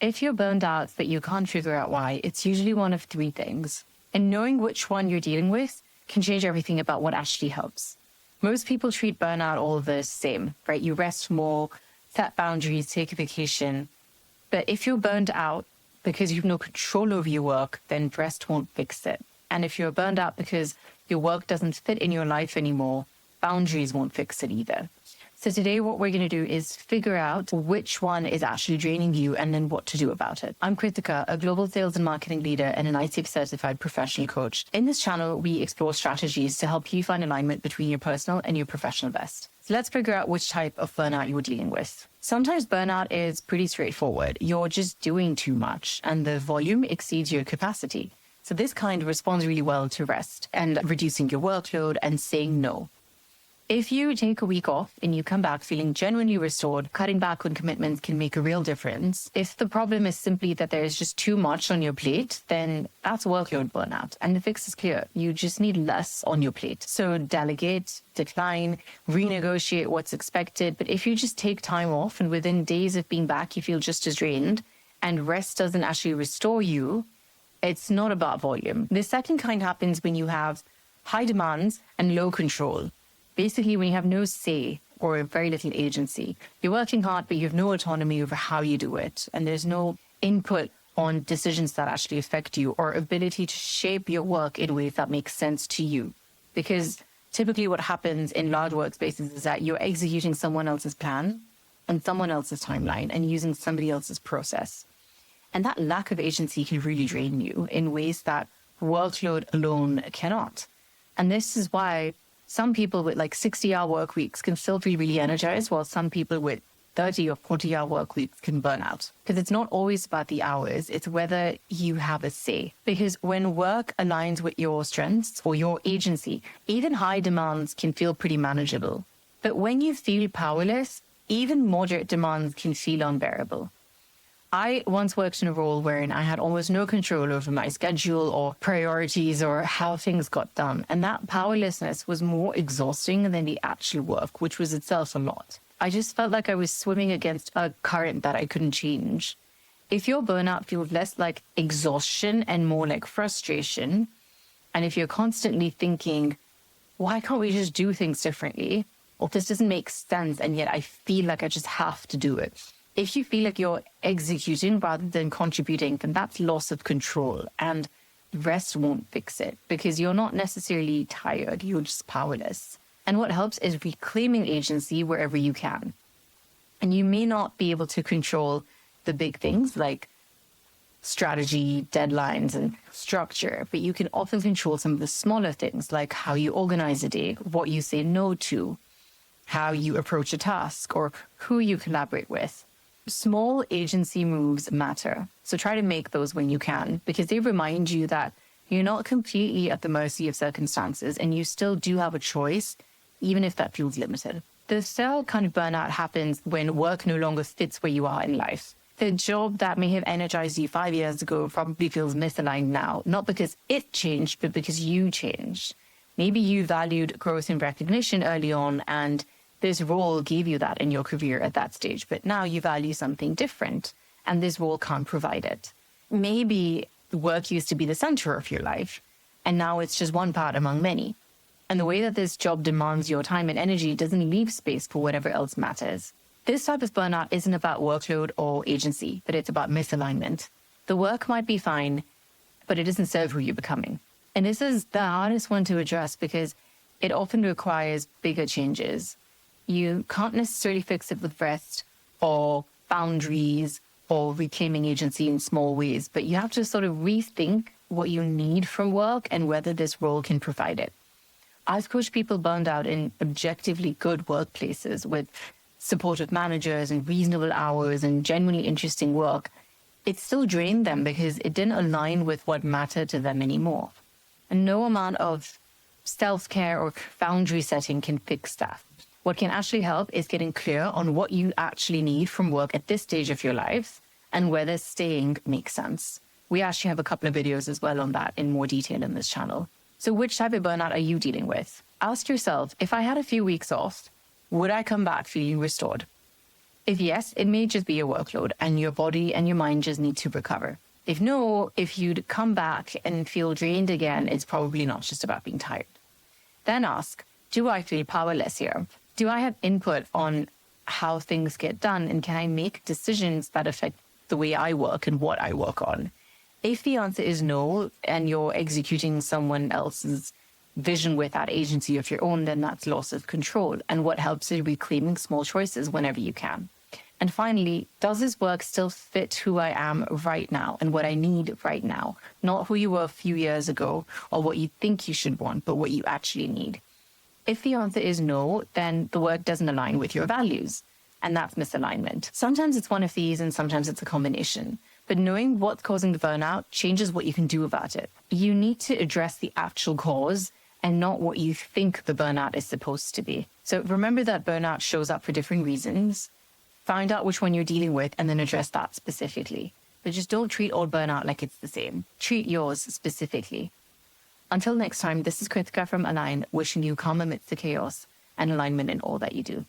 If you're burned out but you can't figure out why, it's usually one of three things. And knowing which one you're dealing with can change everything about what actually helps. Most people treat burnout all the same, right? You rest more, set boundaries, take a vacation. But if you're burned out because you've no control over your work, then rest won't fix it. And if you're burned out because your work doesn't fit in your life anymore, boundaries won't fix it either. So today what we're going to do is figure out which one is actually draining you and then what to do about it. I'm Krithika, a global sales and marketing leader and an ICF certified professional coach. In this channel, we explore strategies to help you find alignment between your personal and your professional best. So let's figure out which type of burnout you're dealing with. Sometimes burnout is pretty straightforward. You're just doing too much and the volume exceeds your capacity. So this kind responds really well to rest and reducing your workload and saying no. If you take a week off and you come back feeling genuinely restored, cutting back on commitments can make a real difference. If the problem is simply that there's just too much on your plate, then that's workload burnout. And the fix is clear. You just need less on your plate. So delegate, decline, renegotiate what's expected. But if you just take time off and within days of being back, you feel just as drained and rest doesn't actually restore you, it's not about volume. The second kind happens when you have high demands and low control. Basically, when you have no say or very little agency, you're working hard, but you have no autonomy over how you do it. And there's no input on decisions that actually affect you or ability to shape your work in ways that make sense to you. Because typically what happens in large workspaces is that you're executing someone else's plan and someone else's timeline and using somebody else's process. And that lack of agency can really drain you in ways that workload alone cannot. And this is why some people with like 60-hour work weeks can still feel really energized, while some people with 30 or 40-hour work weeks can burn out. Because it's not always about the hours, it's whether you have a say. Because when work aligns with your strengths or your agency, even high demands can feel pretty manageable. But when you feel powerless, even moderate demands can feel unbearable. I once worked in a role wherein I had almost no control over my schedule or priorities or how things got done. And that powerlessness was more exhausting than the actual work, which was itself a lot. I just felt like I was swimming against a current that I couldn't change. If your burnout feels less like exhaustion and more like frustration, and if you're constantly thinking, why can't we just do things differently? Or this doesn't make sense, and yet I feel like I just have to do it. If you feel like you're executing rather than contributing, then that's loss of control, and rest won't fix it because you're not necessarily tired, you're just powerless. And what helps is reclaiming agency wherever you can. And you may not be able to control the big things like strategy, deadlines, and structure, but you can often control some of the smaller things like how you organize a day, what you say no to, how you approach a task, or who you collaborate with. Small agency moves matter. So try to make those when you can, because they remind you that you're not completely at the mercy of circumstances and you still do have a choice, even if that feels limited. The third kind of burnout happens when work no longer fits where you are in life. The job that may have energized you 5 years ago probably feels misaligned now, not because it changed, but because you changed. Maybe you valued growth and recognition early on, and this role gave you that in your career at that stage, but now you value something different, and this role can't provide it. Maybe work used to be the center of your life, and now it's just one part among many. And the way that this job demands your time and energy doesn't leave space for whatever else matters. This type of burnout isn't about workload or agency, but it's about misalignment. The work might be fine, but it doesn't serve who you're becoming. And this is the hardest one to address because it often requires bigger changes. You can't necessarily fix it with rest or boundaries or reclaiming agency in small ways, but you have to sort of rethink what you need from work and whether this role can provide it. I've coached people burned out in objectively good workplaces with supportive managers and reasonable hours and genuinely interesting work. It still drained them because it didn't align with what mattered to them anymore. And no amount of self-care or boundary setting can fix that. What can actually help is getting clear on what you actually need from work at this stage of your life and whether staying makes sense. We actually have a couple of videos as well on that in more detail in this channel. So which type of burnout are you dealing with? Ask yourself, if I had a few weeks off, would I come back feeling restored? If yes, it may just be your workload and your body and your mind just need to recover. If no, if you'd come back and feel drained again, it's probably not just about being tired. Then ask, do I feel powerless here? Do I have input on how things get done? And can I make decisions that affect the way I work and what I work on? If the answer is no, and you're executing someone else's vision without agency of your own, then that's loss of control. And what helps is reclaiming small choices whenever you can. And finally, does this work still fit who I am right now and what I need right now? Not who you were a few years ago or what you think you should want, but what you actually need. If the answer is no, then the work doesn't align with your values. And that's misalignment. Sometimes it's one of these and sometimes it's a combination. But knowing what's causing the burnout changes what you can do about it. You need to address the actual cause and not what you think the burnout is supposed to be. So remember that burnout shows up for different reasons. Find out which one you're dealing with and then address that specifically. But just don't treat all burnout like it's the same. Treat yours specifically. Until next time, this is Krithika from Align, wishing you calm amidst the chaos and alignment in all that you do.